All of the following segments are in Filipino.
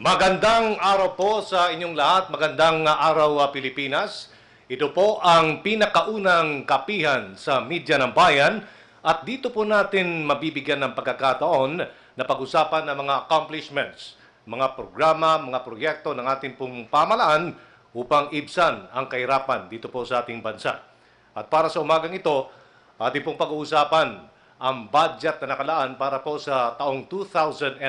Magandang araw po sa inyong lahat. Magandang araw Pilipinas. Ito po ang pinakaunang kapihan sa Media ng Bayan at dito po natin mabibigyan ng pagkakataon na pag-usapan ng mga accomplishments, mga programa, mga proyekto ng ating pong pamalaan upang ibsan ang kahirapan dito po sa ating bansa. At para sa umagang ito, ating pong pag-uusapan ang budget na nakalaan para po sa taong 2016,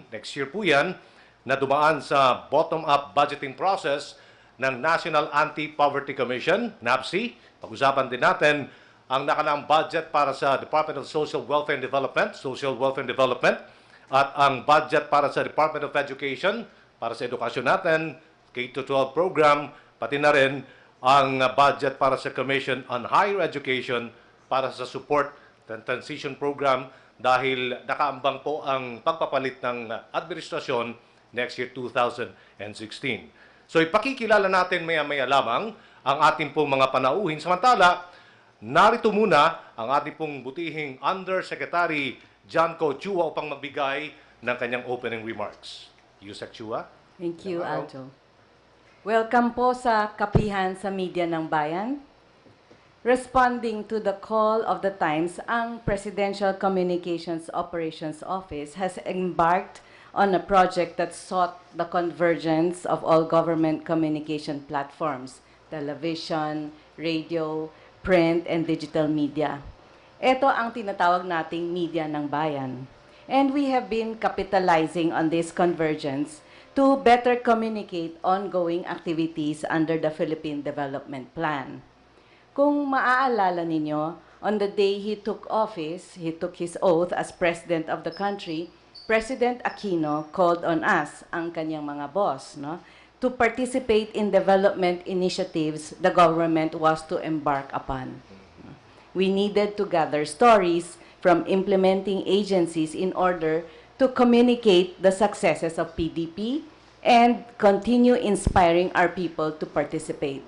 next year po yan, na dumaan sa bottom-up budgeting process ng National Anti-Poverty Commission, NAPC. Pag-usapan din natin ang nakalaang budget para sa Department of Social Welfare and Development, at ang budget para sa Department of Education, para sa edukasyon natin, K-12 program, pati na rin ang budget para sa Commission on Higher Education para sa support ng transition program dahil nakaambang po ang pagpapalit ng administrasyon next year 2016. So ipakikilala natin maya-maya lamang ang ating pong mga panauhin. Samantala, narito muna ang ating pong butihing Undersecretary Janco Chua upang magbigay ng kanyang opening remarks. Yusek Chua. Thank you, Aljo. Welcome po sa kapihan sa Media ng Bayan. Responding to the call of the times, ang Presidential Communications Operations Office has embarked on a project that sought the convergence of all government communication platforms, television, radio, print, and digital media. Ito ang tinatawag nating media ng bayan. And we have been capitalizing on this convergence to better communicate ongoing activities under the Philippine Development Plan. Kung maaalala ninyo, on the day he took office, he took his oath as President of the country, President Aquino called on us, ang kanyang mga boss, to participate in development initiatives the government was to embark upon. We needed to gather stories from implementing agencies in order to communicate the successes of PDP and continue inspiring our people to participate.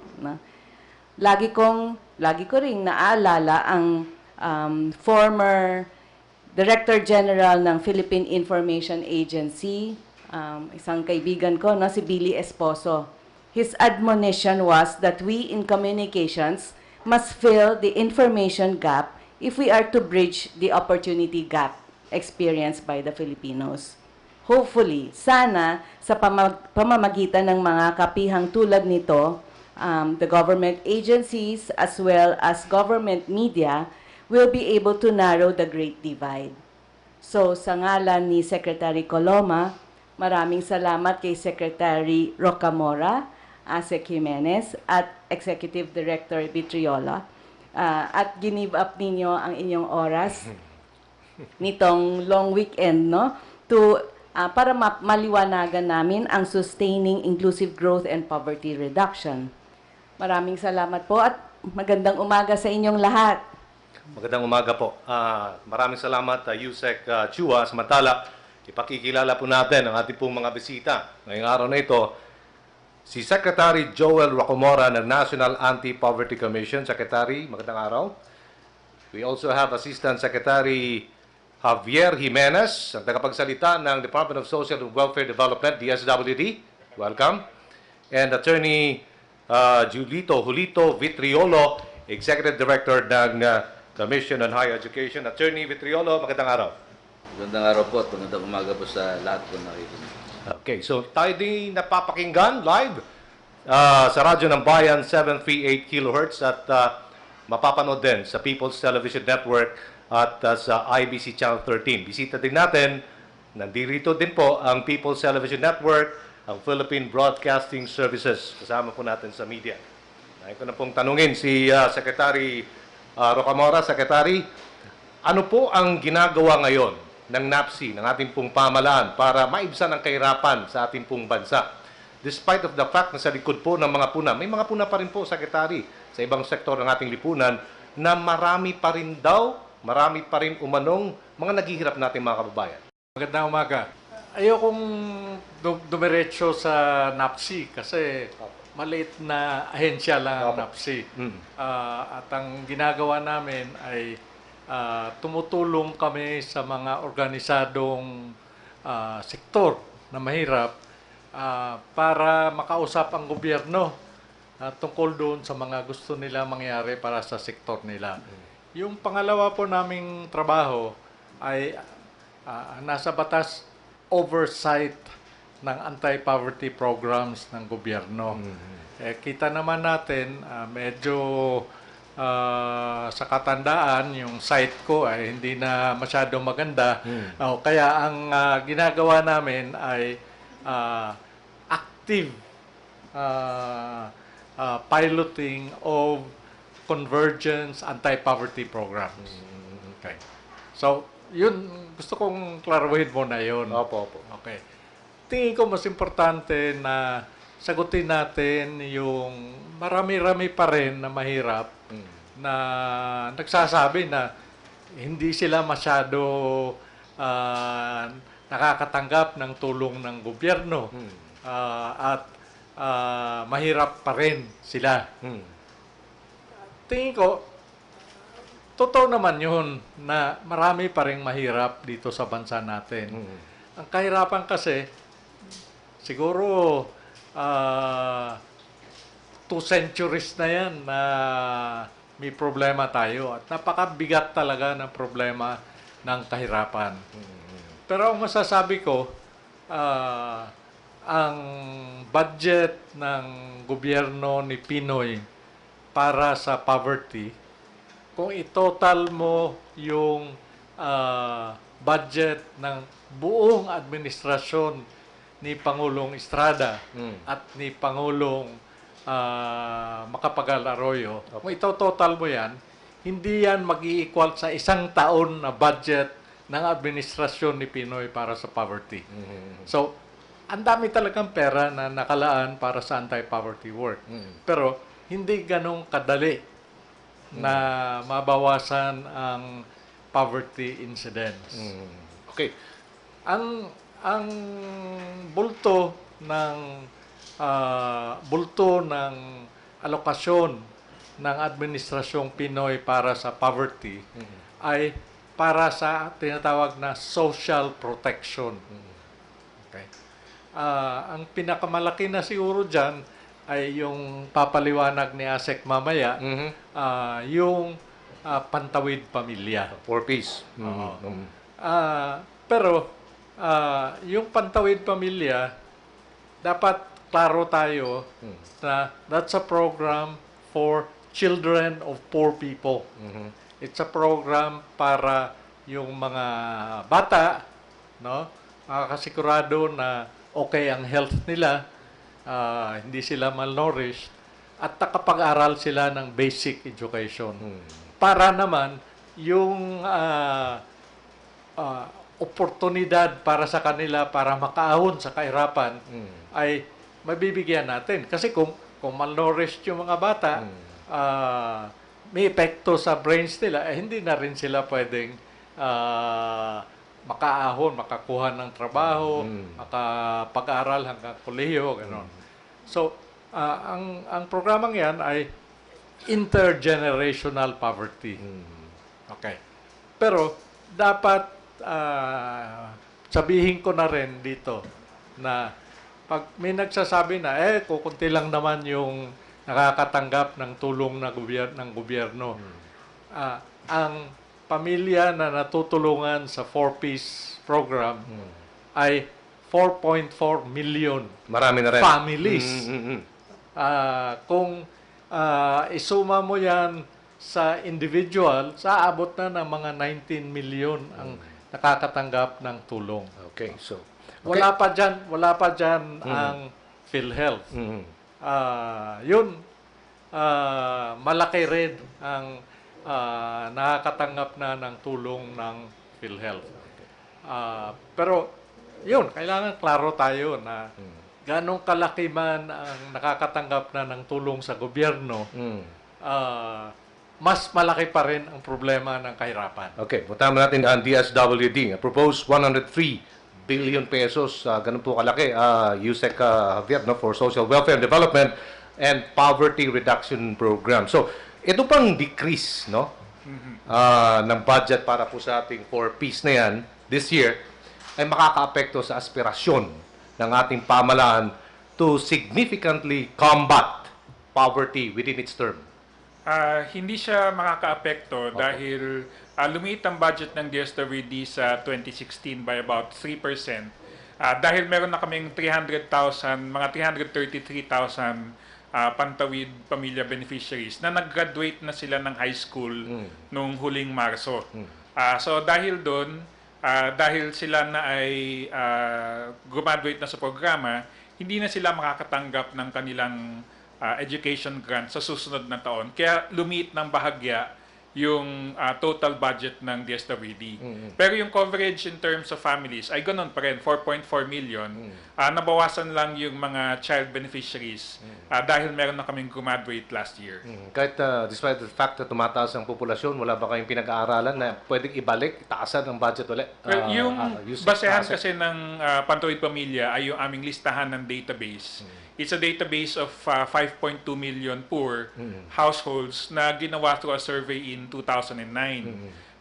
Lagi ko ring naalala ang former Director General ng Philippine Information Agency, isang kaibigan ko, si Billy Esposo. His admonition was that we in communications must fill the information gap if we are to bridge the opportunity gap experienced by the Filipinos. Hopefully, sana sa pamamagitan ng mga kapihang tulad nito, the government agencies as well as government media will be able to narrow the great divide. So, sa ngalan ni Secretary Coloma, maraming salamat kay Secretary Rocamora, Asek Jimenez, at Executive Director Vitriola. At give up ninyo ang inyong oras nitong long weekend, para maliwanagan namin ang sustaining inclusive growth and poverty reduction. Maraming salamat po at magandang umaga sa inyong lahat. Magandang umaga po. Maraming salamat, Yusek Chua. Samantala, ipakikilala po natin ang ating pong mga bisita. Ngayong araw na ito, si Secretary Joel Rocamora ng National Anti-Poverty Commission. Secretary, magandang araw. We also have Assistant Secretary Javier Jimenez, ang tagapagsalita ng Department of Social and Welfare Development, DSWD. Welcome. And Attorney Julito Vitriolo, Executive Director ng Commission on Higher Education. Attorney Vitriolo, magandang araw. Magandang araw po at magandang umaga po sa lahat po nakikinig. Okay, so tayo din napapakinggan live sa Radyo ng Bayan 738 kHz at mapapanood din sa People's Television Network at sa IBC Channel 13. Bisita din natin, nandito din po ang People's Television Network, ang Philippine Broadcasting Services. Kasama po natin sa media. Nais ko na pong tanungin si Secretary Rocamora. Secretary, ano po ang ginagawa ngayon ng NAPC, ng ating pong pamalaan para maibsan ang kahirapan sa ating pong bansa? Despite of the fact na sa likod po ng mga puna, may mga puna pa rin po, Secretary, sa ibang sektor ng ating lipunan na marami pa rin umanong mga naghihirap nating mga kababayan. Magandang umaga. Ayokong dumiretso sa NAPC kasi maliit na ahensya lang ang NAPC. At ang ginagawa namin ay tumutulong kami sa mga organisadong sektor na mahirap para makausap ang gobyerno tungkol doon sa mga gusto nila mangyari para sa sektor nila. Yung pangalawa po naming trabaho ay nasa batas oversight ng anti-poverty programs ng gobyerno. Kita naman natin, medyo sa katandaan, yung site ko ay hindi na masyadong maganda. Kaya ang ginagawa namin ay active piloting of convergence anti-poverty programs. Okay. So, yun, gusto kong klaruhin mo na yun. Opo. Okay. Tingin ko mas importante na sagutin natin yung marami-rami pa rin na mahirap na nagsasabi na hindi sila masyado nakakatanggap ng tulong ng gobyerno at mahirap pa rin sila. Tingin ko, totoo naman yun na marami pa rin mahirap dito sa bansa natin. Ang kahirapan kasi, siguro 2 centuries na yan na may problema tayo at napakabigat talaga ng problema ng kahirapan. Pero ang masasabi ko, ang budget ng gobyerno ni Pinoy para sa poverty, kung itotal mo yung budget ng buong administrasyon ni Pangulong Estrada at ni Pangulong Macapagal Arroyo, kung itototal mo yan, hindi yan mag-i-equal sa 1 taon na budget ng administrasyon ni Pinoy para sa poverty. So, ang dami talagang pera na nakalaan para sa anti-poverty work. Pero, hindi ganong kadali na mabawasan ang poverty incidence. Okay. Ang bulto ng alokasyon ng administrasyong Pinoy para sa poverty ay para sa tinatawag na social protection. Okay. Ang pinakamalaki na siguro dyan ay yung papaliwanag ni Asek mamaya, yung pantawid pamilya. 4Ps. Pero yung pantawid pamilya, dapat klaro tayo na that's a program for children of poor people. It's a program para yung mga bata, no, makakasigurado na okay ang health nila, hindi sila malnourished, at nakapag-aral sila ng basic education. Para naman yung oportunidad para sa kanila para makaahon sa kahirapan ay mabibigyan natin. Kasi kung malnourished yung mga bata, may epekto sa brains nila, hindi na rin sila pwedeng makaahon, makakuha ng trabaho, makapag-aral hanggang kolehiyo, gano'n. So, ang programang yan ay intergenerational poverty. Okay. Pero, dapat sabihin ko na rin dito na pag may nagsasabi na, kukunti lang naman yung nakakatanggap ng tulong ng gobyerno. Ang pamilya na natutulungan sa 4Ps program ay 4.4 million Marami na rin. families. Kung isuma mo yan sa individual, aabot na ng mga 19 million ang nakakatanggap ng tulong. Okay, so Wala pa dyan ang PhilHealth. Yun, malaki rin ang nakakatanggap na ng tulong ng PhilHealth. Pero, yun, kailangan klaro tayo na ganong kalaki man ang nakakatanggap na ng tulong sa gobyerno, mas malaki pa rin ang problema ng kahirapan. Okay, puntahan natin ang DSWD. Proposed 103 billion pesos, ganun po kalaki, USEC Javier, no, for Social Welfare and Development and Poverty Reduction Program. So, ito pang decrease, no, ng budget para po sa ating 4Ps na yan this year ay makakaapekto sa aspirasyon ng ating pamahalaan to significantly combat poverty within its term? Hindi siya makakaapekto dahil lumiit ang budget ng DSWD sa 2016 by about 3%. Dahil meron na kaming 300,000, mga 333,000 Pantawid Pamilya beneficiaries na nag-graduate na sila ng high school nung huling Marso. So dahil doon, dahil sila na ay graduate na sa programa, hindi na sila makakatanggap ng kanilang education grant sa susunod na taon. Kaya lumiit ng bahagya yung total budget ng DSWD. Pero yung coverage in terms of families ay ganun pa rin, 4.4 million. Nabawasan lang yung mga child beneficiaries dahil meron na kaming graduate last year. Kahit despite the fact na tumataas ang populasyon, wala ba kayong pinag-aaralan na pwedeng ibalik, taasan ang budget ulit? Well, yung Use basehan asset? kasi ng Pantawid Pamilya ay yung aming listahan ng database. It's a database of 5.2 million poor households na ginawa through a survey in 2009.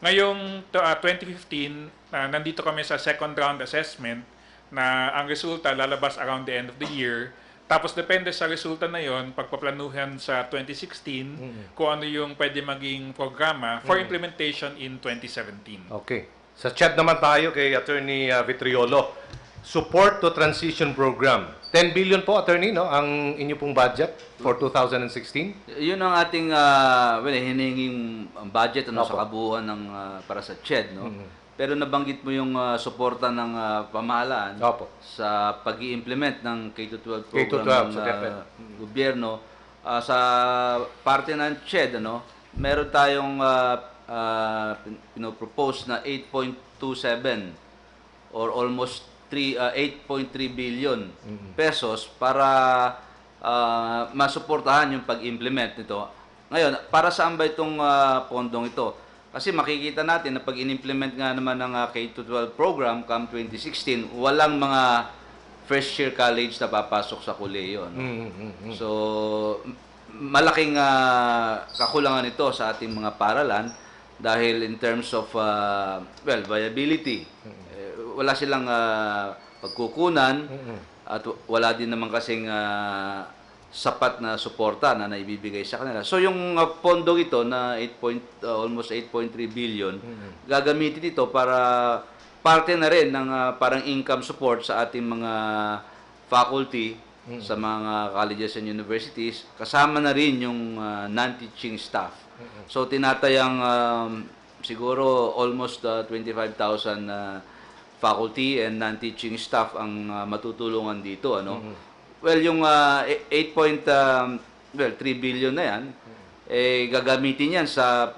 Ngayong 2015, nandito kami sa second round assessment na ang resulta lalabas around the end of the year. Tapos depende sa resulta na yon, pagpaplanuhan sa 2016 kung ano yung pwede maging programa for implementation in 2017. Okay. Sa chat naman tayo kay Attorney Vitriolo. Support to Transition Program. 10 billion po, Attorney, no, ang inyo pong budget for 2016? Yun ang ating hinihinging budget sa kabuuan ng para sa CHED, no. Pero nabanggit mo yung suporta ng pamahalaan sa pag-i-implement ng K-12 program ng gobyerno. Sa parte ng CHED, meron tayong pinopropose na 8.27 or almost 8.3 billion pesos para masuportahan yung pag-implement nito. Ngayon, para saan ba itong pondong ito? Kasi makikita natin na pag in-implement nga naman ng K-12 program come 2016, walang mga first year college na papasok sa kolehiyo. So, malaking kakulangan ito sa ating mga paaralan dahil in terms of viability. Wala silang pagkukunan at wala din naman kasing sapat na suporta na naibibigay sa kanila. So yung pondo ito na almost 8.3 billion, gagamitin ito para parte na rin ng parang income support sa ating mga faculty sa mga colleges and universities. Kasama na rin yung non-teaching staff. So tinatayang siguro almost 25,000 faculty and non-teaching staff ang matutulungan dito, Well, yung 8.3 billion na yan, gagamitin yan sa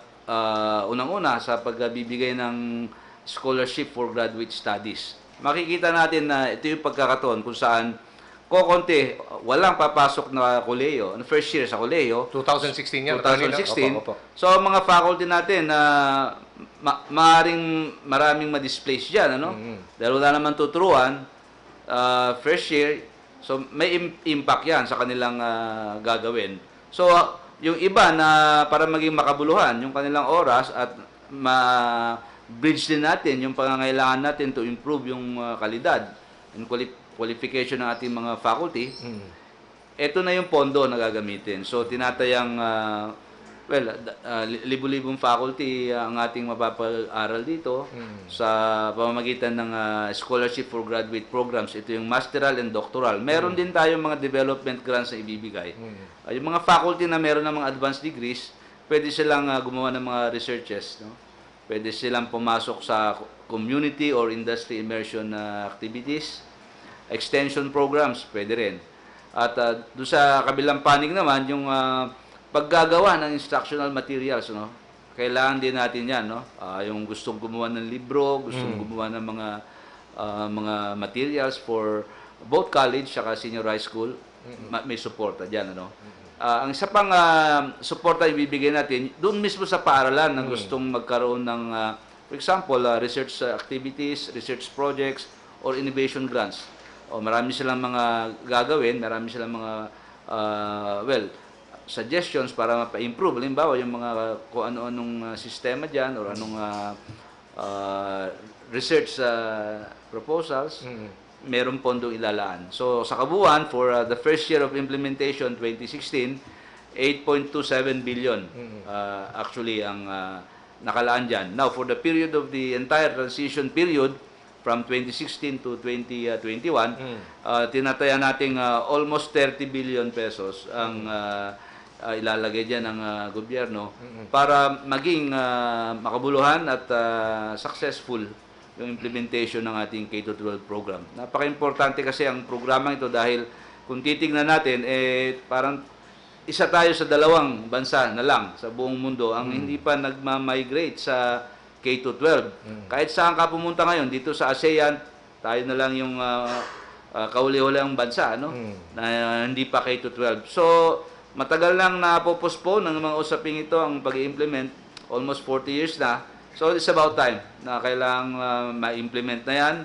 unang-una sa pagbibigay ng scholarship for graduate studies. Makikita natin na ito yung pagkakataon kung saan kokonti, walang papasok na kolehiyo, first year sa kolehiyo. 2016 yan. 2016. Opo. So, ang mga faculty natin na maraming ma-displace dyan, Dahil wala naman tuturuan, first year, so may impact yan sa kanilang gagawin. So, yung iba na para maging makabuluhan, yung kanilang oras at ma-bridge din natin yung pangangailangan natin to improve yung kalidad and qualification ng ating mga faculty, ito na yung pondo na gagamitin. So, tinatayang libu-libong faculty ang ating mapapag-aral dito sa pamamagitan ng scholarship for graduate programs. Ito yung masteral and doctoral. Meron din tayong mga development grants na ibibigay. Yung mga faculty na meron ng mga advanced degrees, pwede silang gumawa ng mga researches. Pwede silang pumasok sa community or industry immersion activities. Extension programs, pwede rin. At doon sa kabilang panig naman, yung paggagawa ng instructional materials, kailangan din natin yan, yung gustong gumawa ng libro, gustong gumawa ng mga materials for both college at senior high school, may suporta dyan, ang isa pang suporta ibibigay natin, doon mismo sa paaralan na gustong magkaroon ng, for example, research activities, research projects, or innovation grants. Marami silang mga gagawin, marami silang mga, suggestions para mapa-improve. Halimbawa, yung mga kung ano-anong sistema dyan or anong research proposals, merong pondong ilalaan. So sa kabuuan, for the first year of implementation, 2016, 8.27 billion actually ang nakalaan dyan. Now, for the period of the entire transition period, from 2016 to 2021, tinataya nating almost 30 billion pesos ang ilalagay dyan ng gobyerno para maging makabuluhan at successful yung implementation ng ating K-12 program. Napaka-importante kasi ang programang ito dahil kung titignan natin, parang isa tayo sa dalawang bansa na lang sa buong mundo ang hindi pa nagma-migrate sa K-12. Kahit saan ka pumunta ngayon, dito sa ASEAN, tayo na lang yung kauli-ulang bansa na hindi pa K-12. So, matagal lang na-postpone ng mga usaping ito ang pag-i-implement, almost 40 years na. So, it's about time na kailangang ma-implement na yan.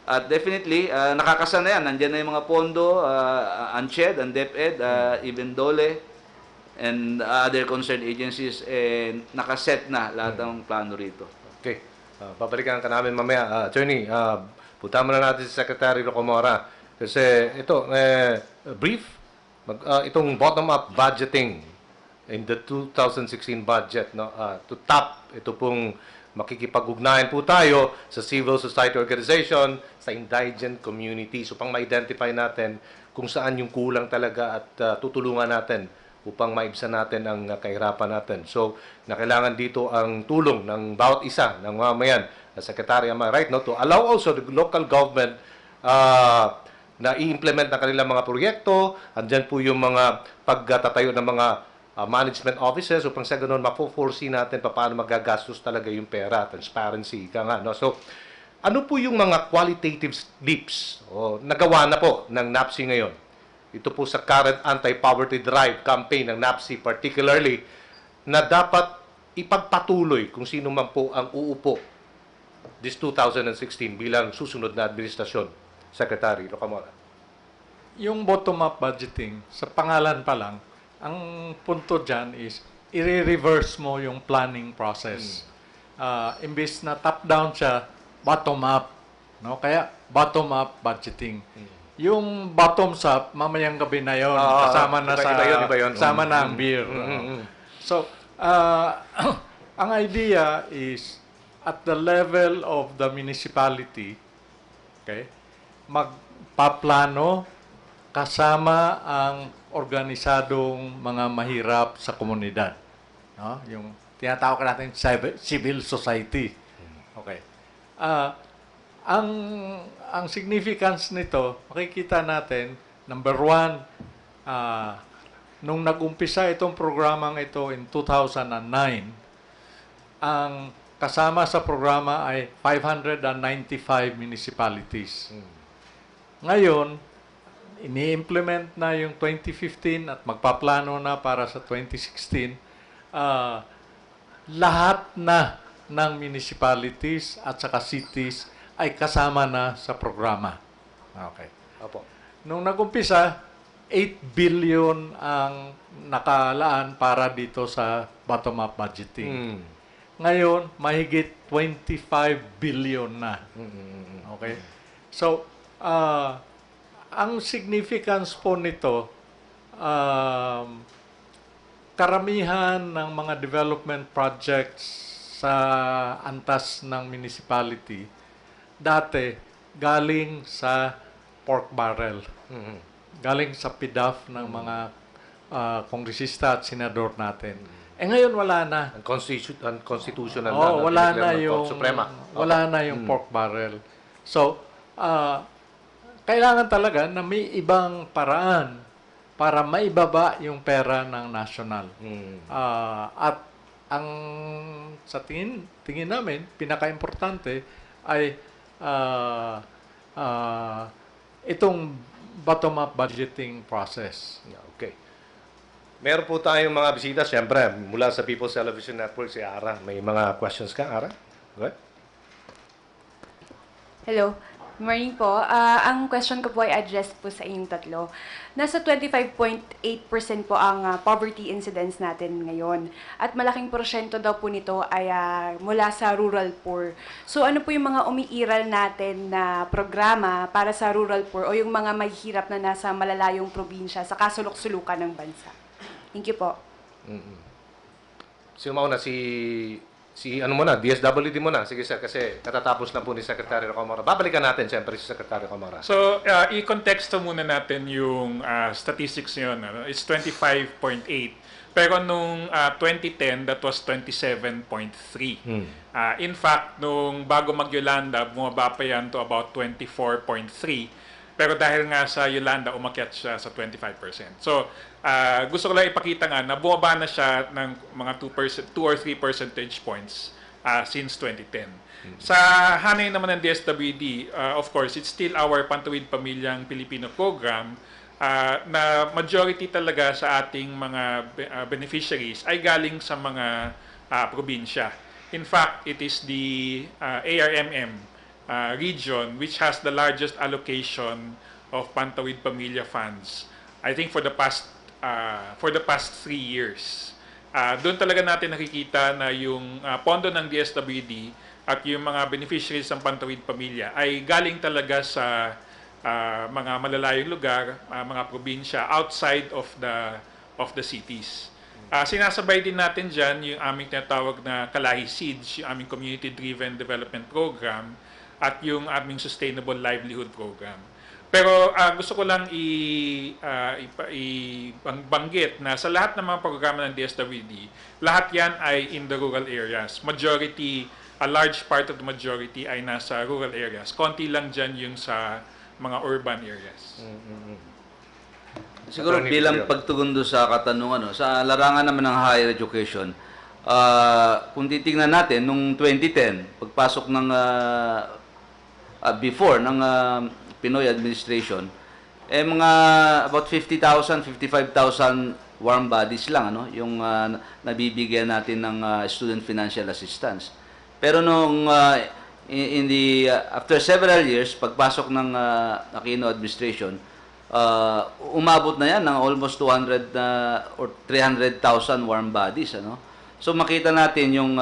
At definitely, nakakasana na yan. Nandiyan na yung mga pondo, ANCHED, ang DepEd, even DOLE, and other concerned agencies, nakaset na lahat ng plano rito. Okay. Babalikan ka namin mamaya. Attorney, punta mo na natin si Secretary Rocamora. Kasi ito, brief, itong bottom-up budgeting in the 2016 budget, no, to tap ito pong makikipag-ugnayan po tayo sa civil society organization, sa indigent community. So, pang ma-identify natin kung saan yung kulang talaga at tutulungan natin upang maibsan natin ang kahirapan natin. So, na kailangan dito ang tulong ng bawat isa ng mamayan. Secretary, am I right, no? To allow also the local government na i-implement ng kanilang mga proyekto. Andyan po yung mga pagtatayo ng mga management offices upang sa ganun mapo-foresee natin paano magagastos talaga yung pera, transparency, ika nga, no? So, ano po yung mga qualitative leaps o nagawa na po ng NAPSI ngayon? Ito po sa current anti-poverty drive campaign ng NAPSI particularly na dapat ipagpatuloy kung sino man po ang uupo this 2016 bilang susunod na administrasyon. Secretary Rocamora. Yung bottom-up budgeting, sa pangalan pa lang, ang punto dyan is, i-reverse mo yung planning process. Imbis na top-down siya, bottom-up. No? Kaya, bottom-up budgeting. Yung bottoms-up, mamayang gabi na yon, kasama na iba yun. kasama na ang beer. So, ang idea is, at the level of the municipality, okay, magpaplano kasama ang organisadong mga mahirap sa komunidad. No? Yung tinatawag natin civil society. Okay. Ang significance nito, makikita natin, number one, nung nag-umpisa itong programang ito in 2009, ang kasama sa programa ay 595 municipalities. Ngayon, ini-implement na yung 2015 at magpaplano na para sa 2016. Lahat na ng municipalities at saka cities ay kasama na sa programa. Okay. Opo. Nung nag-umpisa, 8 billion ang nakalaan para dito sa bottom-up budgeting. Ngayon, mahigit 25 billion na. Okay? So, ang significance po nito, karamihan ng mga development projects sa antas ng municipality, dati galing sa pork barrel. Galing sa PDAF ng mga kongresista at senador natin. Ngayon wala na. Unconstitutional wala na yung Suprema. Wala na yung pork barrel. So, kailangan talaga na may ibang paraan para maibaba yung pera ng national. At ang sa tingin namin, pinaka-importante ay itong bottom-up budgeting process. Okay. Meron po tayong mga bisita, siyempre, mula sa People's Television Network, si Ara. May mga questions ka, Ara? Okay. Hello. Morning po. Ang question ko po ay addressed po sa inyong tatlo. Nasa 25.8% po ang poverty incidence natin ngayon. At malaking porsyento daw po nito ay mula sa rural poor. So ano po yung mga umiiral natin na programa para sa rural poor o yung mga mahihirap na nasa malalayong probinsya sa kasulok-sulukan ng bansa? Thank you po. Sino mauna? Ano muna, DSWD muna. Sige sir, kasi katatapos na po ni Secretary Rocamora. Babalikan natin siyempre si Secretary Rocamora. So, i-contexto muna natin yung statistics yun. Ano? It's 25.8. Pero nung 2010, that was 27.3. In fact, nung bago mag-Yolanda, bumaba pa yan to about 24.3. Pero dahil nga sa Yolanda, umakyat siya sa 25%. So, gusto ko lang ipakita nga na bumaba na siya ng mga 2 or 3 percentage points since 2010. Sa hanay naman ng DSWD, of course, it's still our Pantawid Pamilyang Pilipino program na majority talaga sa ating mga beneficiaries ay galing sa mga probinsya. In fact, it is the ARMM region which has the largest allocation of Pantawid Pamilya funds. I think for the past 3 years. Doon talaga natin nakikita na yung pondo ng DSWD at yung mga beneficiaries ng Pantawid Pamilya ay galing talaga sa mga malalayong lugar, mga probinsya outside of the cities. Sinasabay din natin dyan yung aming tinatawag na Kalahi Seeds, yung aming community-driven development program, at yung aming Sustainable Livelihood Program. Pero gusto ko lang ibanggit na sa lahat ng mga programa ng DSWD, lahat yan ay in the rural areas. A large part of the majority ay nasa rural areas. Konti lang dyan yung sa mga urban areas. Siguro bilang pagtugon doon sa katanungan, sa larangan naman ng higher education, kung titingnan natin, nung 2010, pagpasok ng before ng Pinoy administration, mga about 50,000, 55,000 warm bodies lang yung nabibigyan natin ng student financial assistance. Pero nung after several years, pagpasok ng Aquino administration, umabot na yan ng almost 200 or 300,000 warm bodies. So makita natin yung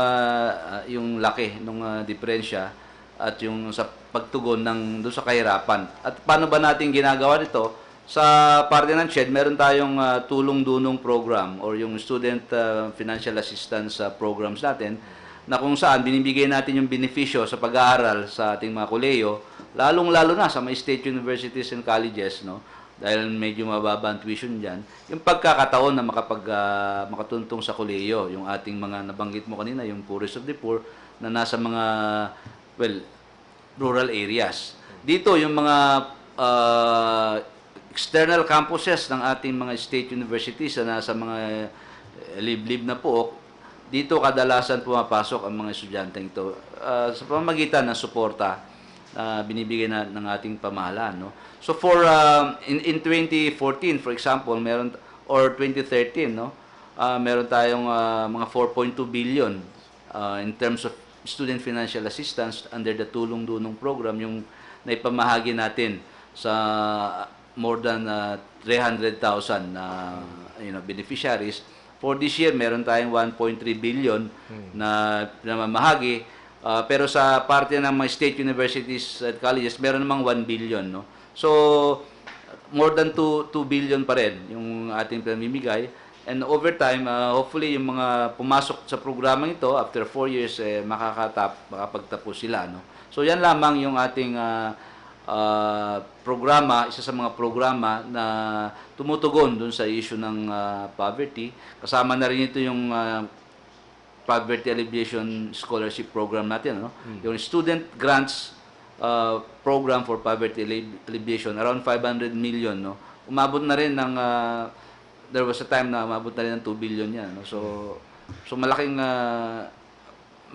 laki ng diferensya at yung sa pagtugon doon sa kahirapan. At paano ba natin ginagawa nito? Sa parte ng CHED, meron tayong tulong-dunong program or yung student financial assistance programs natin na kung saan binibigay natin yung benepisyo sa pag-aaral sa ating mga kolehiyo, lalong-lalo na sa mga state universities and colleges, dahil medyo mababa ang tuition dyan, yung pagkakataon na makatuntong sa kolehiyo, yung ating mga nabanggit mo kanina, yung poorest of the poor, na nasa mga rural areas. Dito, yung mga external campuses ng ating mga state universities na nasa mga liblib na pook, dito kadalasan pumapasok ang mga estudyanteng ito sa pamamagitan ng suporta na binibigay ng ating pamahalaan. So for in 2014, for example, or 2013, meron tayong mga 4.2 billion in terms of student financial assistance under the tulong-dunong program, yung naipamahagi natin sa more than 300,000 beneficiaries. For this year, meron tayong 1.3 billion na mamahagi. Pero sa parte ng mga state universities at colleges, meron namang 1 billion. So, more than 2 billion pa rin yung ating pinamimigay. And over time, hopefully, yung mga pumasok sa programang ito, after 4 years, makapagtapos sila. So, yan lamang yung ating programa, isa sa mga programa na tumutugon dun sa issue ng poverty. Kasama na rin ito yung Poverty Alleviation Scholarship Program natin. Yung Student Grants Program for Poverty Alleviation, around 500 million. Umabot na rin ng there was a time na umabot na rin ng 2 billion yan. So malaking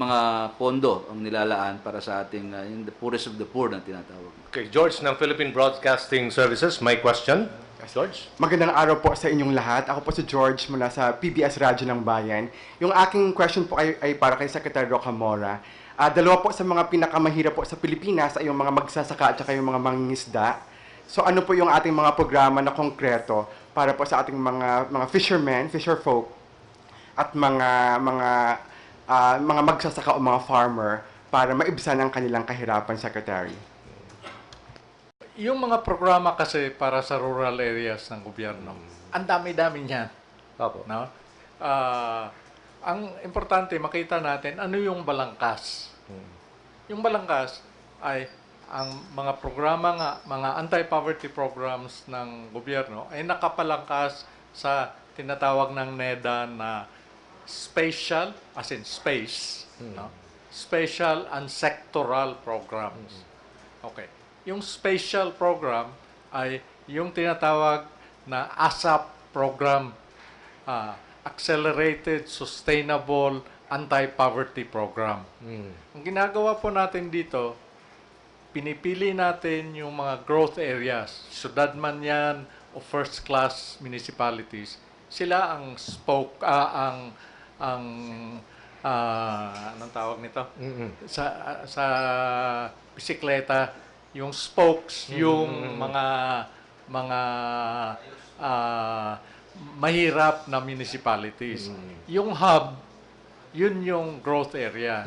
mga pondo ang nilalaan para sa ating the poorest of the poor na tinatawag. Okay, George ng Philippine Broadcasting Services, may question? George? Magandang araw po sa inyong lahat. Ako po si George mula sa PBS Radyo ng Bayan. Yung aking question po ay para kay Secretary Rocamora. Dalawa po sa mga pinakamahirap po sa Pilipinas ay yung mga magsasaka at saka yung mga mangingisda. So ano po yung ating mga programa na konkreto para po sa ating mga fishermen, fisherfolk at mga magsasaka o mga farmer para maibsan ang kanilang kahirapan, Secretary? Yung mga programa kasi para sa rural areas ng gobyerno, ang dami-dami niyan. Opo. No? Ang importante, makita natin ano yung balangkas. Yung balangkas ay ang mga programa nga, mga anti-poverty programs ng gobyerno ay nakapalangkas sa tinatawag ng NEDA na spatial, as in space, no? Spatial and sectoral programs. Okay. Yung spatial program ay yung tinatawag na ASAP program, Accelerated Sustainable Anti-Poverty Program. Ang ginagawa po natin dito, pinipili natin yung mga growth areas, syudad man yan o first-class municipalities. Sila ang spoke, anong tawag nito? Sa bisikleta, yung spokes, yung mga mahirap na municipalities. Yung hub, yun yung growth area.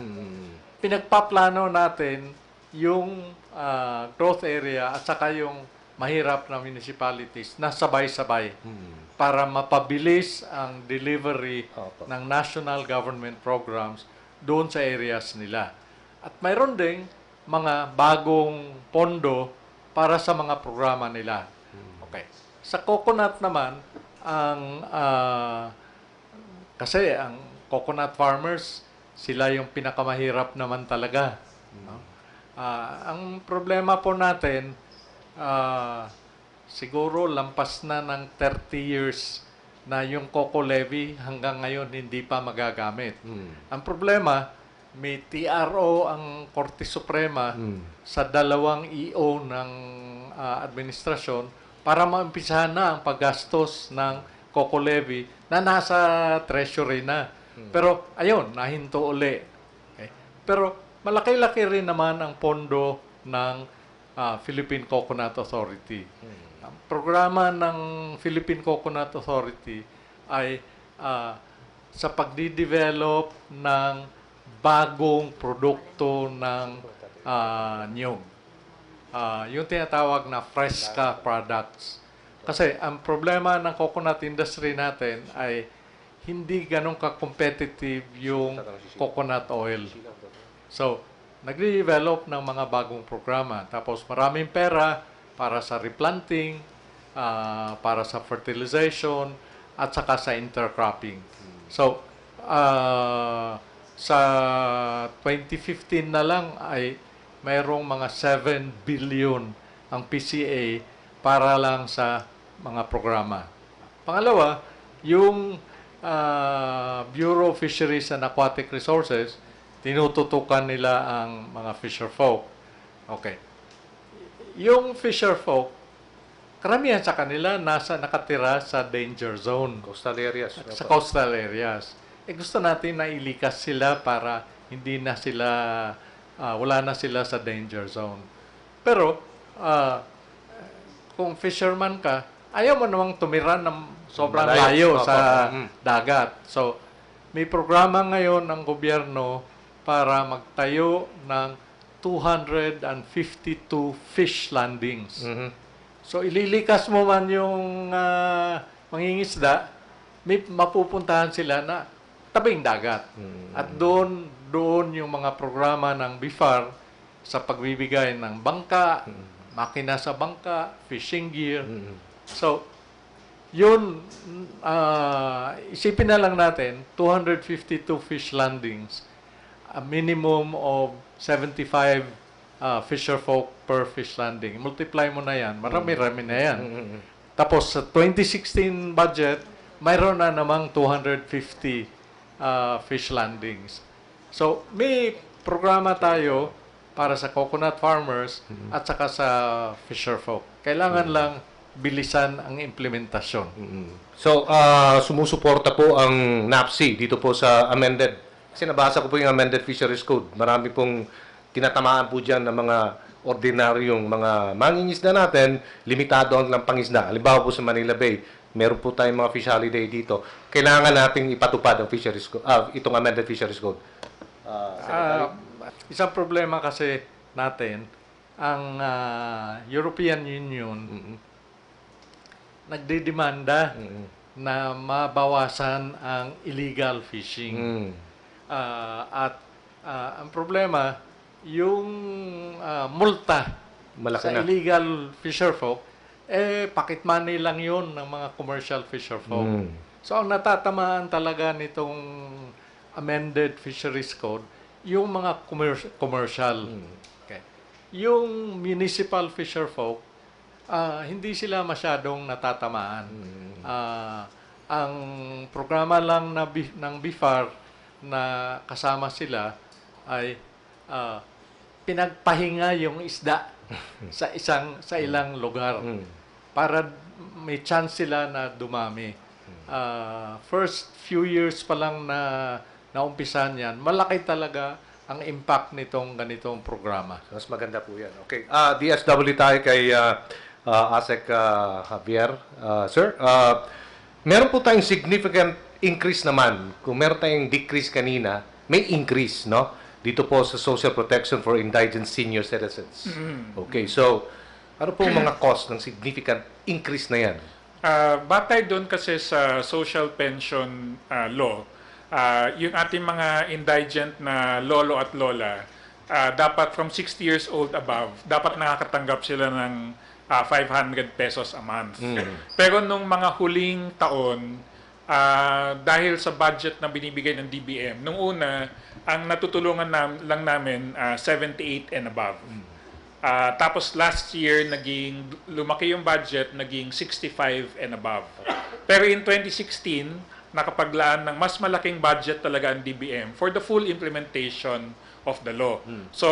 Pinagpaplano natin yung growth area at saka yung mahirap na municipalities na sabay-sabay para mapabilis ang delivery ng national government programs doon sa areas nila. At mayroon ding mga bagong pondo para sa mga programa nila. Okay. Sa coconut naman, kasi ang coconut farmers, sila yung pinakamahirap naman talaga. No? Ang problema po natin, siguro lampas na ng 30 years na yung coco levy hanggang ngayon hindi pa magagamit. Ang problema, may TRO ang Korte Suprema sa dalawang EO ng administrasyon para maumpisahan na ang paggastos ng coco levy na nasa treasury na. Pero ayun, nahinto uli. Okay? Pero malaki-laki rin naman ang pondo ng Philippine Coconut Authority. Ang programa ng Philippine Coconut Authority ay sa pagdi-develop ng bagong produkto ng niyog. Yung tinatawag na fresca products. Kasi ang problema ng coconut industry natin ay hindi ganun ka-competitive yung coconut oil. So, nagde-develop ng mga bagong programa. Tapos maraming pera para sa replanting, para sa fertilization, at saka sa intercropping. So, sa 2015 na lang ay mayroong mga 7 billion ang PCA para lang sa mga programa. Pangalawa, yung Bureau of Fisheries and Aquatic Resources, tinututukan nila ang mga fisher folk. Okay. Yung fisher folk, karamihan sa kanila nakatira sa danger zone. Coastal areas. Sa coastal areas. Gusto natin na ilikas sila para hindi na sila, wala na sila sa danger zone. Pero, kung fisherman ka, ayaw mo namang tumira ng sobrang layo sa dagat. So, may programa ngayon ng gobyerno para magtayo ng 252 fish landings. So, ililikas mo man yung mangingisda, may mapupuntahan sila na tabing dagat. At doon yung mga programa ng BIFAR sa pagbibigay ng bangka, makina sa bangka, fishing gear. So, yun, isipin na lang natin, 252 fish landings, a minimum of 75 fisher folk per fish landing. Multiply mo na yan, marami-rami na yan. Tapos sa 2016 budget, mayroon na namang 250 fish landings. So, may programa tayo para sa coconut farmers at saka sa fisher folk. Kailangan lang bilisan ang implementasyon. So, sumusuporta po ang NAPSI dito po sa amended Kasi nabasa ko po yung amended fisheries code. Marami pong tinatamaan po dyan ng mga ordinaryong mga mangingisda natin, limitado ang lang pangisda. Halimbawa po sa Manila Bay, meron po tayong mga fish holiday dito. Kailangan nating ipatupad ang fisheries code, itong amended fisheries code. Isang problema kasi natin, ang European Union nagdidemanda na mabawasan ang illegal fishing. At ang problema, yung multa Malaki sa na. illegal fisherfolk, pocket money lang yun ng mga commercial fisherfolk. So, ang natatamaan talaga nitong amended fisheries code, yung mga commercial. Okay. Yung municipal fisherfolk, hindi sila masyadong natatamaan. Ang programa lang ng BIFAR na kasama sila ay pinagpahinga yung isda sa ilang lugar para may chance sila na dumami. First few years pa lang na naumpisan yan, malaki talaga ang impact nitong ganitong programa. Mas maganda po yan. Okay. DSW tayo kay ASEC Javier. Sir, meron po tayong significant increase naman. Kung meron tayong decrease kanina, may increase, no? Dito po sa Social Protection for Indigent Senior Citizens. Okay, so ano po mga cost ng significant increase na yan? Batay doon kasi sa social pension law, yung ating mga indigent na lolo at lola, dapat from 60 years old above, dapat nakakatanggap sila ng 500 pesos a month. Pero nung mga huling taon, dahil sa budget na binibigay ng DBM, nung una, ang natutulungan lang namin 78 and above. Tapos last year, lumaki yung budget, naging 65 and above. Pero in 2016, nakapaglaan ng mas malaking budget talaga ang DBM for the full implementation of the law. So,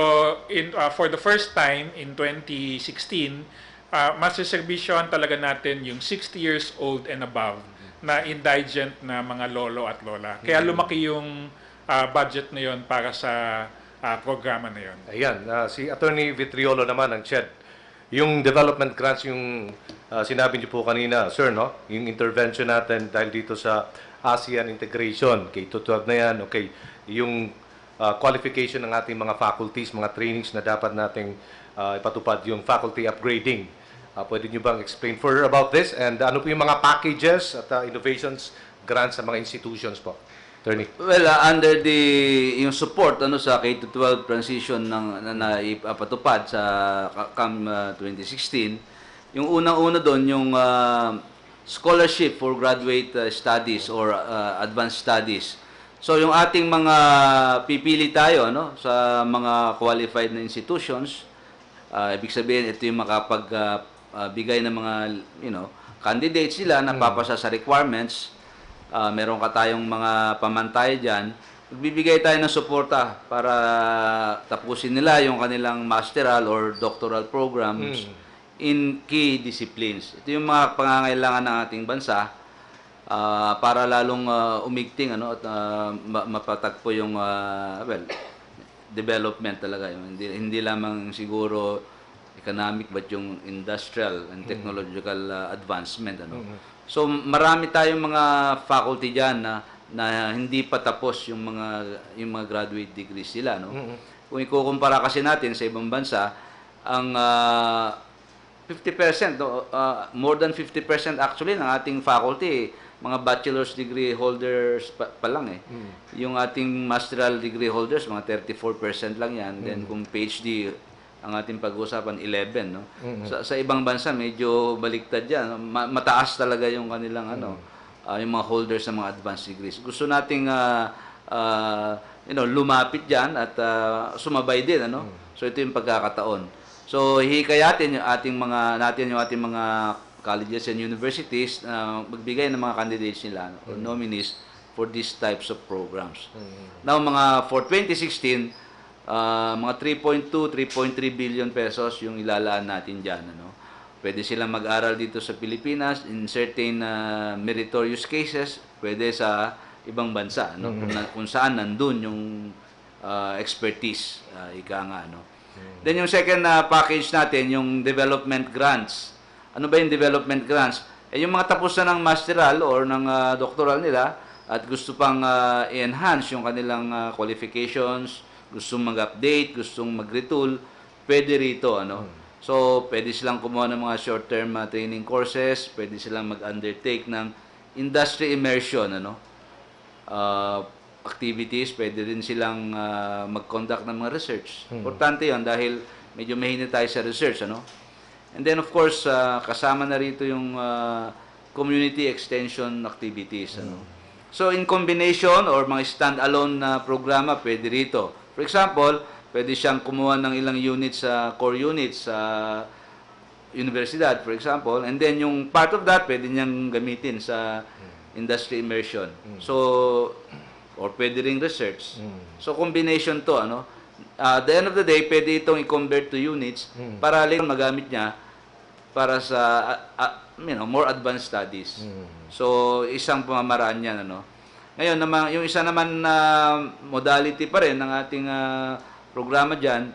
for the first time in 2016, masiservisyohan talaga natin yung 60 years old and above na indigent na mga lolo at lola. Kaya lumaki yung budget na yon para sa programa na yon. Ayan, si Attorney Vitriolo naman ang CHED. Yung development grants, yung sinabi niyo po kanina, sir, no? Yung intervention natin dahil dito sa ASEAN integration, K-12 na yan, okay. Yung qualification ng ating mga faculties, mga trainings na dapat nating ipatupad, yung faculty upgrading. Pwede niyo bang explain further about this? And ano po yung mga packages at innovations grants sa mga institutions po? Attorney. Well, under yung support sa K-12 transition na ipatupad sa CAM 2016, yung unang-una doon yung scholarship for graduate studies or advanced studies. So yung ating mga pipili tayo sa mga qualified na institutions, ibig sabihin ito yung makapagbigay ng mga candidates sila na papasa sa requirements. Meron ka tayong mga pamantay dyan, magbibigay tayo ng suporta para tapusin nila yung kanilang masteral or doctoral programs in key disciplines. Ito yung mga pangangailangan ng ating bansa para lalong umigting at mapatagpo yung development talaga. Hindi lamang siguro economic but yung industrial and technological advancement. So marami tayong mga faculty diyan na hindi pa tapos yung mga graduate degrees nila, Kung ikukumpara kasi natin sa ibang bansa, ang 50%, more than 50% actually ng ating faculty mga bachelor's degree holders pa lang Yung ating masteral degree holders mga 34% lang yan. Then kung PhD ang ating pag-uusapan 11, sa ibang bansa medyo baliktad yan. Mataas talaga yung kanilang yung mga holders ng mga advanced degrees. Gusto nating lumapit diyan at sumabay din So ito yung pagkakataon. So hihikayatin yung ating mga colleges and universities magbigay ng mga candidates nila or nominees for these types of programs. Now for 2016 mga 3.2, 3.3 billion pesos yung ilalaan natin diyan Pwede silang mag-aral dito sa Pilipinas in certain meritorious cases, pwede sa ibang bansa, no? Kung saan nandun yung expertise, ika nga, no? Then yung second package natin, yung development grants. Ano ba yung development grants? Yung mga tapos na ng masteral or ng doctoral nila at gusto pang i-enhance yung kanilang qualifications, gustong mag-update, gustong mag-retool, pwede rito, ano? So, pwede silang kumuha ng mga short-term training courses, pwede silang mag-undertake ng industry immersion, ano? Activities, pwede rin silang mag-conduct ng mga research. Importante 'yon dahil medyo mahina tayo sa research, ano? And then of course, kasama na rito yung community extension activities, ano? So in combination or mga stand-alone na programa, pwede rito. For example, pwede siyang kumuha ng ilang units sa core units sa universidad, for example, and then yung part of that pwede niyang gamitin sa industry immersion. So or pwede ring research. So combination to, ano? At the end of the day, pwede itong i-convert to units para lang magamit niya para sa more advanced studies. So isang pamamaraan yan, ano? Ngayon naman, yung isa naman na modality pa rin ng ating programa diyan,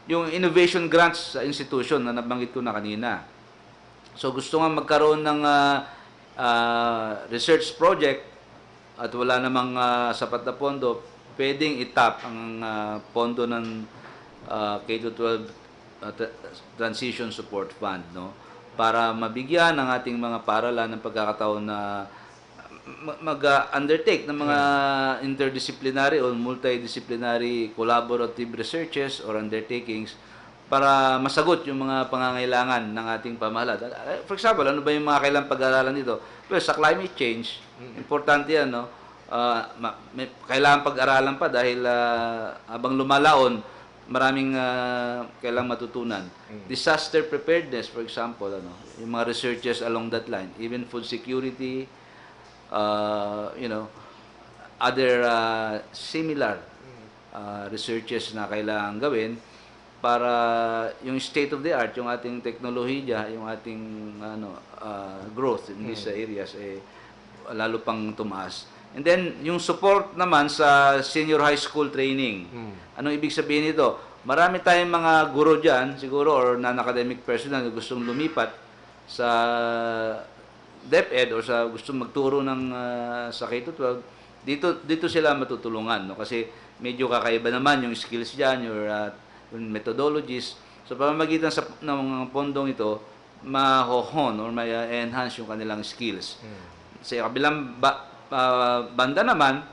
yung innovation grants sa institution na nabanggit ko na kanina. So gusto nga magkaroon ng research project at wala namang sapat na pondo, pwedeng itap ang pondo ng K-12 Transition Support Fund, no? Para mabigyan ng ating mga paaralan ng pagkakataon na mag-undertake ng mga interdisciplinary o multidisciplinary collaborative researches or undertakings para masagot yung mga pangangailangan ng ating pamahalaan. For example, ano ba yung mga kailangang pag-aralan dito? Well, sa climate change, importante yan, no? Kailangan pag-aralan pa dahil habang lumalaon, maraming kailangang matutunan. Disaster preparedness, for example, ano? Yung mga researches along that line. Even food security, other similar researches na kailangan gawin para yung state of the art, yung ating teknolohiya, yung ating growth in these areas lalo pang tumaas. And then yung support naman sa senior high school training. Anong ibig sabihin nito? Marami tayong mga guro diyan siguro or non-academic personnel na gustong lumipat sa DepEd or sa gustong magturo ng sa K-12. Dito sila matutulungan, no? Kasi medyo kakaiba naman yung skills diyan, yung methodologies. So pamamagitan ng mga pondong ito, ma-hone or ma-enhance yung kanilang skills. Sa kabilang banda naman,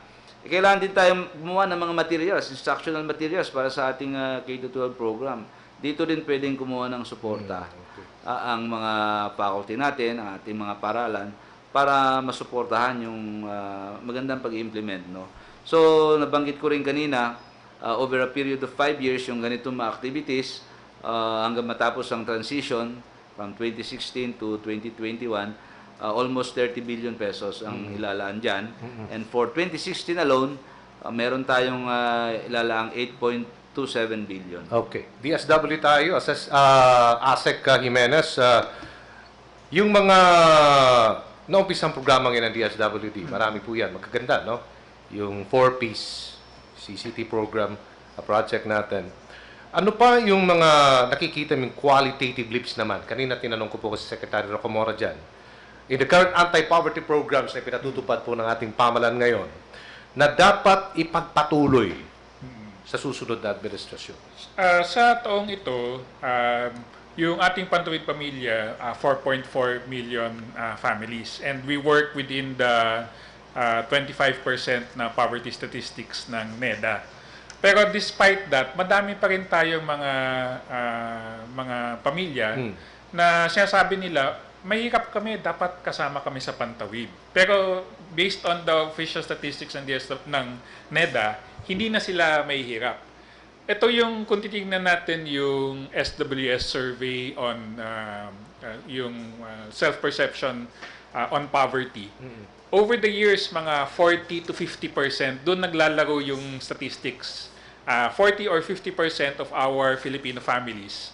kailangan din tayo gumawa ng mga materials, instructional materials para sa ating K-12 program. Dito din pwedeng kumuha ng suporta ang mga faculty natin, ang ating mga paaralan, para masuportahan yung magandang pag-implement, no? So, nabanggit ko rin kanina, over a period of 5 years, yung ganitong mga activities, hanggang matapos ang transition from 2016 to 2021, almost 30 billion pesos ang ilalaan dyan. And for 2016 alone, meron tayong ilalaang 8.27 billion. Okay. DSW tayo, ASEC Jimenez, yung mga naumpisang programa ngayon ng DSWD, marami po yan, magaganda, no? Yung 4-piece CCT program, project natin. Ano pa yung mga nakikita yung qualitative leaps naman? Kanina tinanong ko po si Secretary Rocamora dyan. In the current anti-poverty programs na pinatutupad po ng ating pamahalaan ngayon, na dapat ipagpatuloy sa susunod na administrasyon. Sa taong ito, yung ating Pantuwid Pamilya, 4.4 million families. And we work within the 25% na poverty statistics ng NEDA. Pero despite that, madami pa rin tayong mga pamilya na sinasabi nila, mahirap kami, dapat kasama kami sa Pantawid. Pero based on the official statistics ng NEDA, hindi na sila mahihirap. Ito yung kung titingnan natin yung SWS survey on yung self-perception on poverty. Over the years, mga 40 to 50%, doon naglalaro yung statistics. 40 or 50% of our Filipino families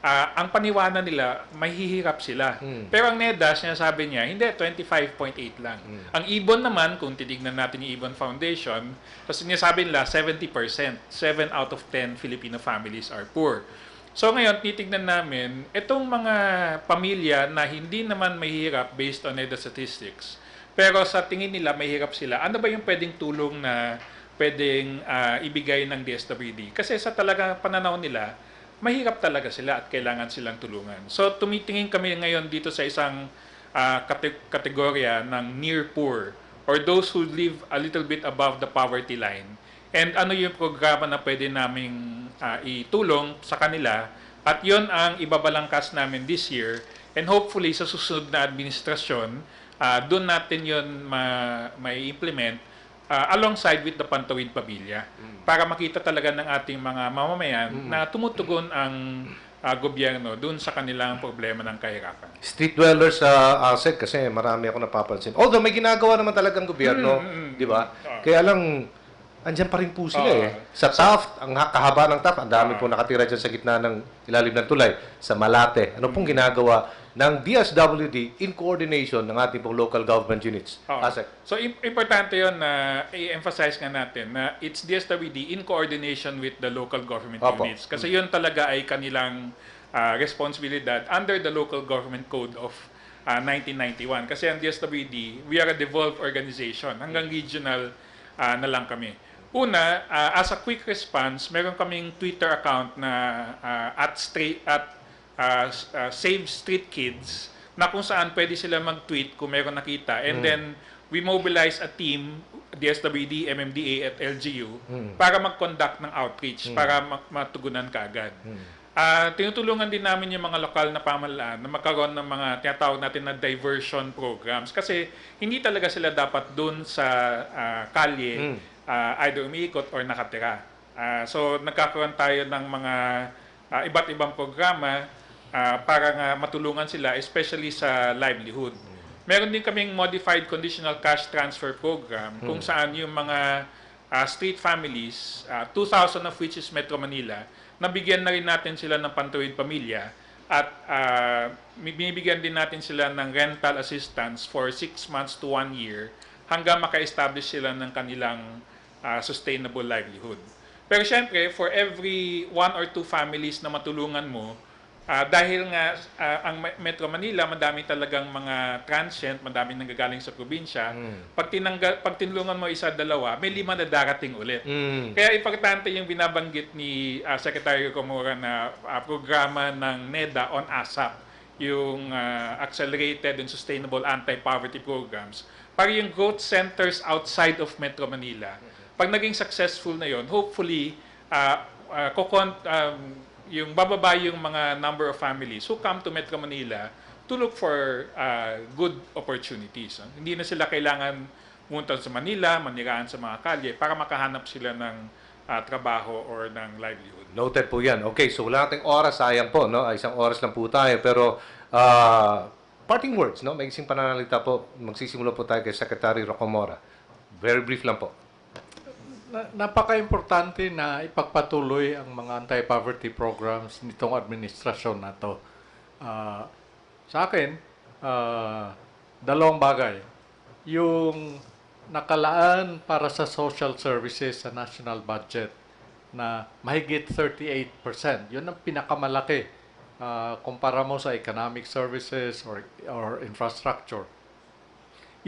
ang paniwala nila, mahihirap sila. Pero ang NEDA, sinasabi niya, hindi, 25.8 lang. Ang ibon naman, kung titignan natin yung Ibon Foundation, kasi sinasabi nila, 70%, 7 out of 10 Filipino families are poor. So ngayon, titignan namin, itong mga pamilya na hindi naman mahihirap based on NEDA statistics, pero sa tingin nila, mahihirap sila, ano ba yung pwedeng tulong na pwedeng ibigay ng DSWD? Kasi sa talaga pananaw nila, mahirap talaga sila at kailangan silang tulungan. So tumitingin kami ngayon dito sa isang kategorya ng near poor or those who live a little bit above the poverty line. And ano yung programa na pwede naming itulong sa kanila, at yon ang ibabalangkas namin this year, and hopefully sa susunod na administrasyon, doon natin yon may implement alongside with the Pantawid Pamilya para makita talaga ng ating mga mamamayan na tumutugon ang gobyerno doon sa kanilang problema ng kahirapan. Street dwellers sa ASEC kasi marami ako napapansin. Although may ginagawa naman talagang gobyerno, di ba? Kaya lang, andyan pa rin po sila Sa Taft, ang kahaba ng Taft, ang dami po nakatira dyan sa gitna ng ilalim ng tulay. Sa Malate, ano pong ginagawa ng DSWD in coordination ng ating pong local government units? ASEC. So, importante yun na i-emphasize nga natin na it's DSWD in coordination with the local government units. Kasi yun talaga ay kanilang responsibilidad under the Local Government Code of 1991. Kasi ang DSWD, we are a devolved organization. Hanggang regional na lang kami. Una, as a quick response, meron kaming Twitter account na Save Street Kids, na kung saan pwede sila mag-tweet kung meron nakita. And then, we mobilize a team, DSWD, MMDA, at LGU, para mag-conduct ng outreach, para matugunan kaagad. Tinutulungan din namin yung mga lokal na pamahalaan na magkaroon ng mga tinatawag natin na diversion programs. Kasi hindi talaga sila dapat dun sa kalye, either umiikot or nakatira. So, nagkakaroon tayo ng mga iba't ibang programa para nga matulungan sila, especially sa livelihood. Meron din kaming modified conditional cash transfer program kung saan yung mga street families, 2,000 of which is Metro Manila, nabigyan na rin natin sila ng Pantawid Pamilya at binibigyan din natin sila ng rental assistance for 6 months to 1 year hanggang maka-establish sila ng kanilang sustainable livelihood. Pero syempre, for every 1 or 2 families na matulungan mo, dahil nga ang Metro Manila, madami talagang mga transient, madami nanggagaling sa probinsya. Pag tinulungan mo isa, dalawa, may 5 na darating ulit. Kaya importante yung binabanggit ni Secretary Comora na programa ng NEDA on ASAP, yung Accelerated and Sustainable Anti-Poverty Programs, para yung growth centers outside of Metro Manila. Pag naging successful na yon, hopefully, yung bababa yung mga number of families who come to Metro Manila to look for good opportunities. Hindi na sila kailangan pumunta sa Manila, maniraan sa mga kalye para makahanap sila ng trabaho or ng livelihood. Noted po yan. Okay, so wala nating oras, sayang po, no? Isang oras lang po tayo, pero parting words, no? May isang pananalita po. Magsisimula po tayo kay Secretary Rocamora. Very brief lang po. Napaka-importante na ipagpatuloy ang mga anti-poverty programs nitong administrasyon na to. Sa akin, dalawang bagay. Yung nakalaan para sa social services sa national budget na mahigit 38%. Yun ang pinakamalaki kumpara mo sa economic services or infrastructure.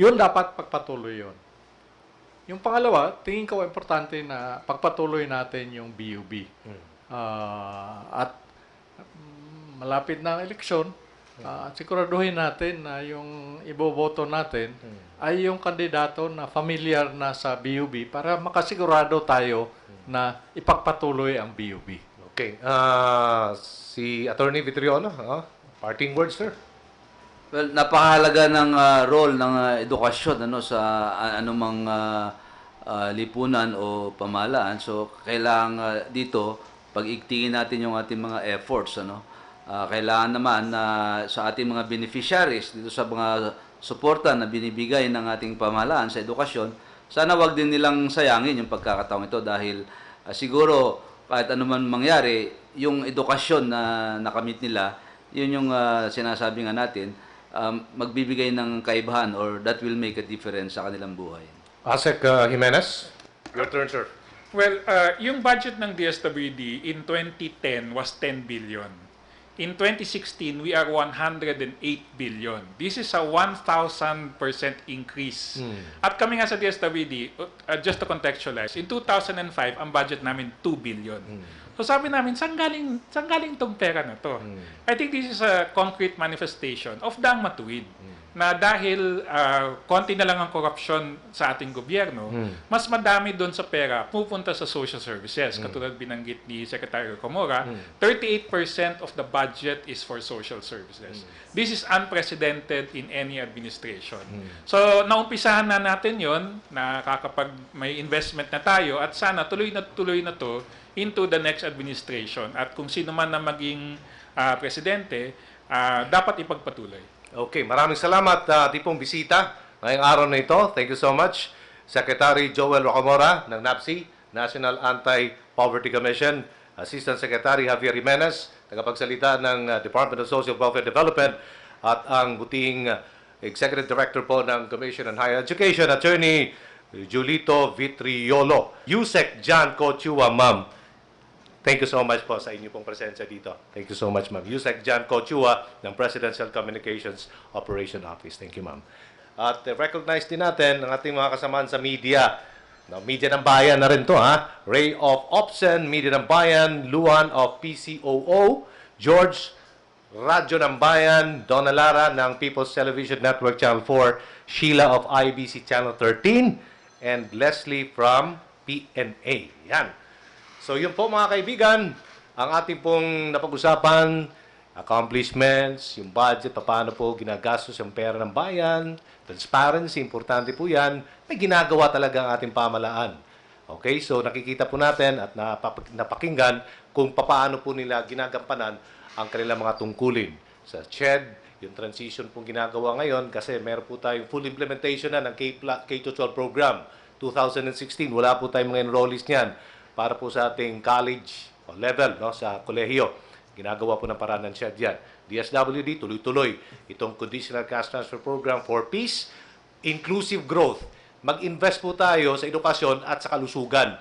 Yun dapat pagpatuloy yun. Yung pangalawa, tingin ko importante na pagpatuloy natin yung BUB. At malapit na ang eleksyon, siguraduhin natin na yung iboboto natin ay yung kandidato na familiar na sa BUB para makasigurado tayo na ipagpatuloy ang BUB. Okay. Si Attorney Vitriolo, parting words, sir. Well, napakahalaga ng role ng edukasyon sa anumang lipunan o pamahalaan. So, kailangan dito pag-igtingin natin yung ating mga efforts. Kailangan naman sa ating mga beneficiaries dito sa mga suporta na binibigay ng ating pamahalaan sa edukasyon, sana wag din nilang sayangin yung pagkakataong ito dahil siguro kahit anuman mangyari, yung edukasyon na nakamit nila, yun yung sinasabi nga natin, magbibigay ng kaibahan or that will make a difference sa kanilang buhay. Asek Jimenez, your turn, sir. Well, yung budget ng DSWD in 2010 was 10 billion. In 2016, we are 108 billion. This is a 1,000% increase. At kami nga sa DSWD, just to contextualize, in 2005, ang budget namin 2 billion. So sabi namin, saan galing tong pera na to? I think this is a concrete manifestation of Daang Matuwid. Na dahil konti na lang ang korupsyon sa ating gobyerno, mas madami doon sa pera pupunta sa social services. Katulad binanggit ni Secretary Comora, 38% of the budget is for social services. This is unprecedented in any administration. So, naumpisahan na natin yon na kakapag may investment na tayo at sana tuloy na to into the next administration. At kung sino man na maging presidente, dapat ipagpatuloy. Okay, maraming salamat ating pong bisita ngayong araw na ito. Thank you so much. Secretary Joel Rocamora ng NAPSI, National Anti-Poverty Commission, Assistant Secretary Javier Jimenez, tagapagsalita ng Department of Social Welfare Development, at ang buting Executive Director po ng Commission on Higher Education, Attorney Julito Vitriolo. Yusek John Cochua, ma'am. Thank you so much po sa inyo pong presensya dito. Thank you so much, ma'am. Yusek John Cochua ng Presidential Communications Operation Office. Thank you, ma'am. At recognize din natin ang ating mga kasamaan sa media. Now, Media ng Bayan na rin to, ha? Ray of Opsen, Media ng Bayan, Luan of PCOO, George, Radyo ng Bayan, Donna Lara ng People's Television Network Channel 4, Sheila of IBC Channel 13, and Leslie from PNA. Yan. So yun po mga kaibigan, ang ating pong napag-usapan, accomplishments, yung budget, paano po ginagastos yung pera ng bayan, transparency, importante po yan, may ginagawa talaga ang ating pamahalaan. Okay, so nakikita po natin at napakinggan kung paano po nila ginagampanan ang kanilang mga tungkulin. Sa CHED, yung transition pong ginagawa ngayon, kasi meron po tayong full implementation na ng K-12 program. 2016, wala po tayong mga enrollees niyan para po sa ating college o level, no, sa kolehiyo. Ginagawa po ng paraan ng SHED yan. DSWD, tuloy-tuloy itong Conditional Cash Transfer Program for Peace, Inclusive Growth. Mag-invest po tayo sa edukasyon at sa kalusugan.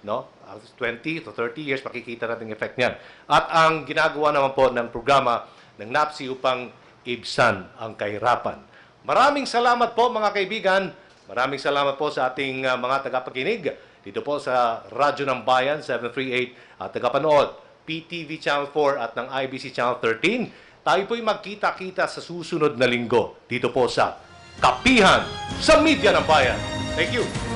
No? 20 to 30 years, makikita natin yung effect niyan. At ang ginagawa naman po ng programa ng NAPSI upang ibsan ang kahirapan. Maraming salamat po mga kaibigan. Maraming salamat po sa ating mga tagapakinig dito po sa Radyo ng Bayan 738 at tagapanood PTV Channel 4 at ng IBC Channel 13. Tayo po'y magkita-kita sa susunod na linggo dito po sa Kapihan sa Media ng Bayan. Thank you.